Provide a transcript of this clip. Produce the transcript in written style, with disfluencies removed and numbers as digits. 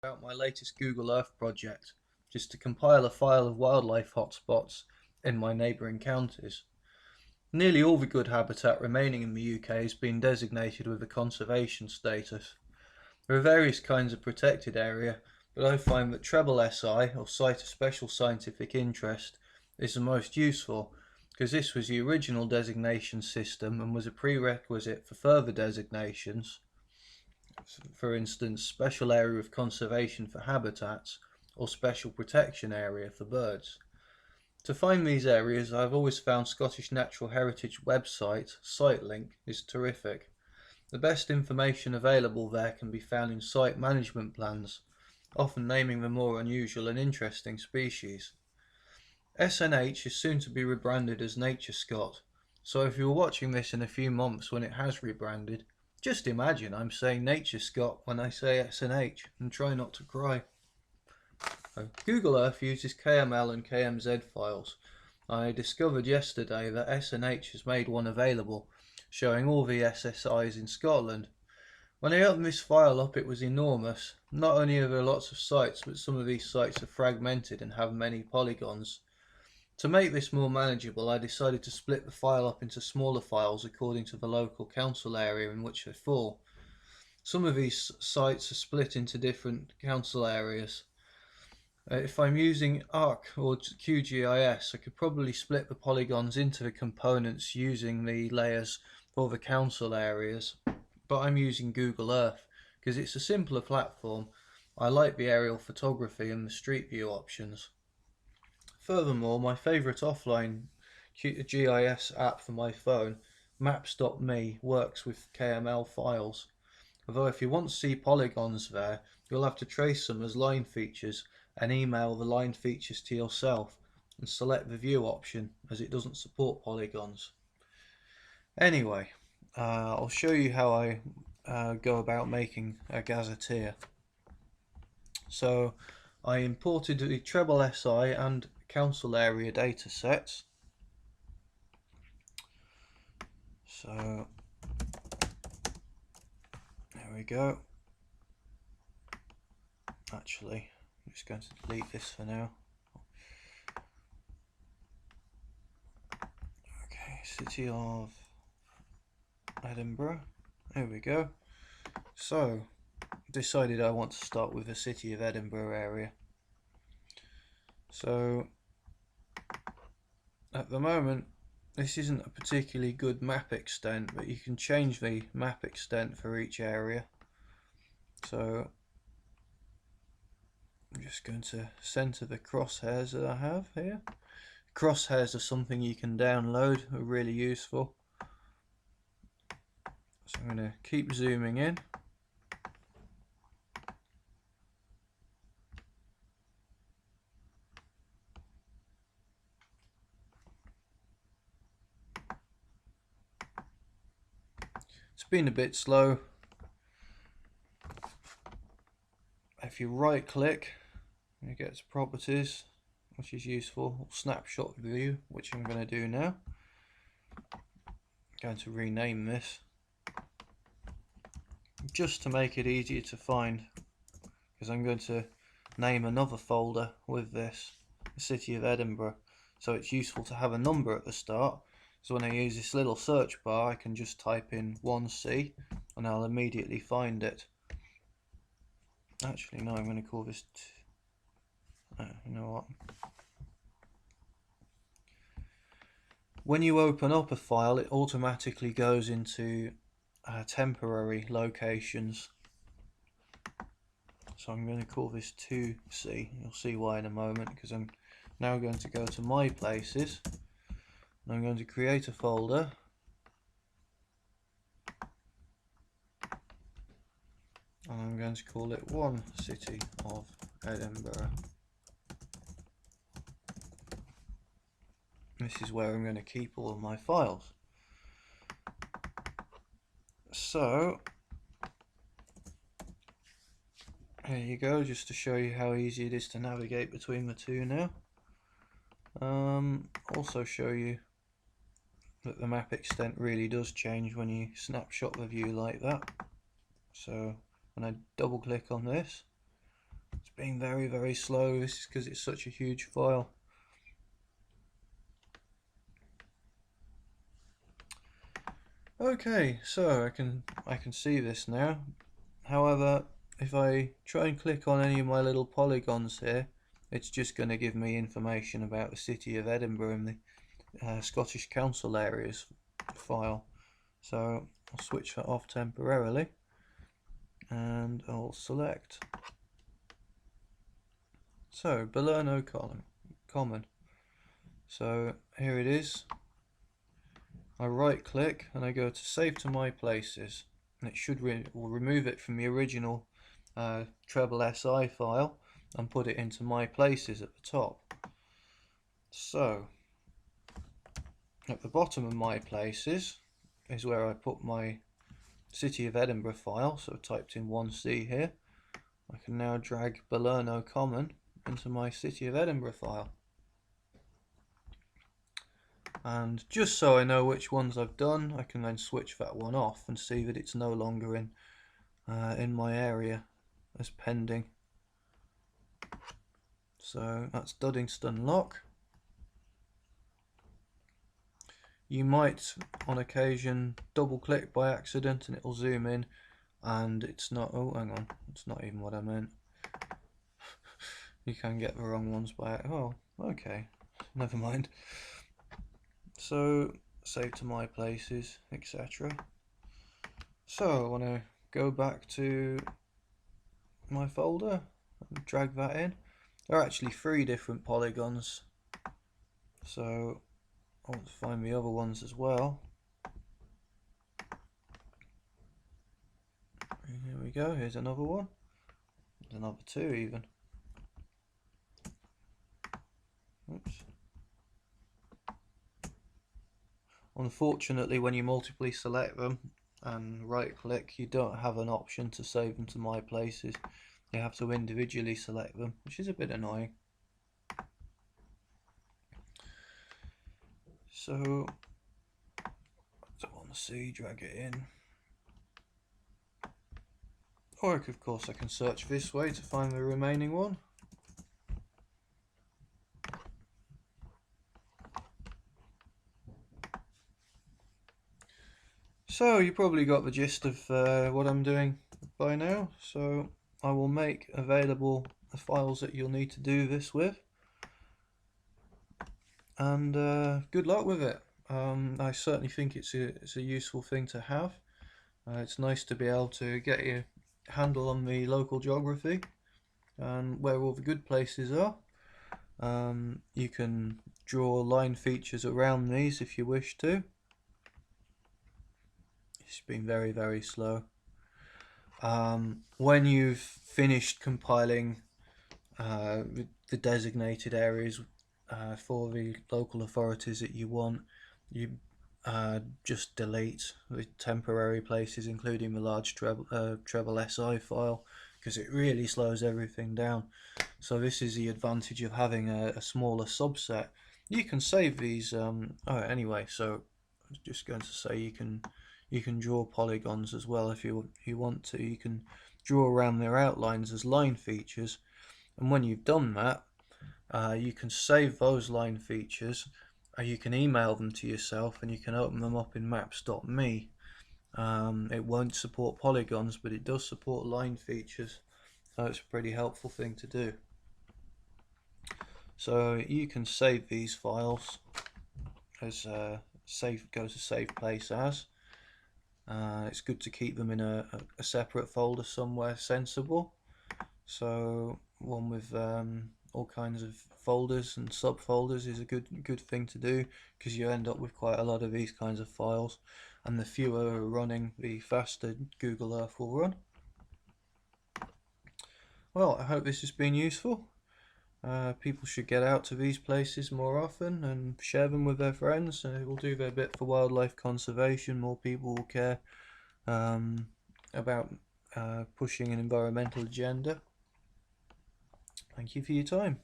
About my latest Google Earth project, which is to compile a file of wildlife hotspots in my neighbouring counties. Nearly all the good habitat remaining in the UK has been designated with a conservation status. There are various kinds of protected area, but I find that treble SI, or Site of Special Scientific Interest, is the most useful, because this was the original designation system and was a prerequisite for further designations. For instance, special area of conservation for habitats or special protection area for birds. To find these areas, I've always found Scottish Natural Heritage website SiteLink is terrific. The best information available there can be found in site management plans, often naming the more unusual and interesting species. SNH is soon to be rebranded as Nature Scot, so if you're watching this in a few months when it has rebranded, just imagine I'm saying Nature Scot when I say SNH and try not to cry. Google Earth uses KML and KMZ files. I discovered yesterday that SNH has made one available, showing all the SSSIs in Scotland. When I opened this file up, it was enormous. Not only are there lots of sites, but some of these sites are fragmented and have many polygons. To make this more manageable, I decided to split the file up into smaller files according to the local council area in which they fall. Some of these sites are split into different council areas. If I'm using ARC or QGIS, I could probably split the polygons into the components using the layers for the council areas, but I'm using Google Earth because it's a simpler platform. I like the aerial photography and the street view options. Furthermore, my favourite offline GIS app for my phone, Maps.me, works with KML files. Although if you want to see polygons there, you'll have to trace them as line features and email the line features to yourself and select the view option as it doesn't support polygons. Anyway, I'll show you how I go about making a gazeteer. So I imported the treble SI and council area data sets. So there we go. Actually, I'm just going to delete this for now. Okay, City of Edinburgh. There we go. So decided I want to start with the City of Edinburgh area. So at the moment this isn't a particularly good map extent, but you can change the map extent for each area. So I'm just going to center the crosshairs that I have here. Crosshairs are something you can download, are really useful. So I'm going to keep zooming in. It's been a bit slow. If you right click, you get to properties, which is useful, snapshot view, which I'm going to do now. I'm going to rename this just to make it easier to find, because I'm going to name another folder with this, the City of Edinburgh, so it's useful to have a number at the start. So when I use this little search bar, I can just type in 1C and I'll immediately find it. Actually, no, I'm going to call this you know what? When you open up a file, it automatically goes into temporary locations. So I'm going to call this 2C. You'll see why in a moment, because I'm now going to go to My Places. And I'm going to create a folder. And I'm going to call it 1 City of Edinburgh. This is where I'm going to keep all of my files. So there you go, just to show you how easy it is to navigate between the two now. Also show you that the map extent really does change when you snapshot the view like that. So when I double click on this, being very, very slow. This is because it's such a huge file. Okay, so I can see this now. However, if I try and click on any of my little polygons here, it's just going to give me information about the city of Edinburgh in the Scottish Council areas file. So I'll switch that off temporarily and I'll select. So Belerno Common. So here it is. I right click and I go to save to my places, and it should will remove it from the original SSSI file and put it into my places at the top. So at the bottom of my places is where I put my City of Edinburgh file, so I've typed in 1C here. I can now drag Belerno Common into my City of Edinburgh file. And just so I know which ones I've done, I can then switch that one off and see that it's no longer in my area as pending. So that's Duddingston Lock. You might on occasion double click by accident and it'll zoom in and it's not, oh hang on, it's not even what I meant. You can get the wrong ones by, oh okay, never mind. So save to my places, etc. So I want to go back to my folder and drag that in. There are actually 3 different polygons, so I want to find the other ones as well. And here we go, here's another one, there's another 2 even. Oops. Unfortunately, when you multiply select them and right click, you don't have an option to save them to my places. You have to individually select them, which is a bit annoying. So I want to see, drag it in. Or of course I can search this way to find the remaining one. So you probably got the gist of what I'm doing by now. So I will make available the files that you'll need to do this with. And good luck with it. I certainly think it's a useful thing to have. It's nice to be able to get your handle on the local geography and where all the good places are. You can draw line features around these if you wish to. It's been very, very slow. When you've finished compiling the designated areas for the local authorities that you want, you just delete the temporary places, including the large treble SI file, because it really slows everything down. So this is the advantage of having a smaller subset. You can save these anyway, so I was just going to say you can draw polygons as well if you want to. You can draw around their outlines as line features, and when you've done that, you can save those line features. You can email them to yourself and you can open them up in maps.me. It won't support polygons, but it does support line features, so it's a pretty helpful thing to do. So you can save these files as go to save place as. It's good to keep them in a separate folder somewhere sensible. So one with all kinds of folders and subfolders is a good thing to do, because you end up with quite a lot of these kinds of files, and the fewer are running, the faster Google Earth will run. Well, I hope this has been useful. People should get out to these places more often and share them with their friends, and it will do their bit for wildlife conservation. More people will care about pushing an environmental agenda. Thank you for your time.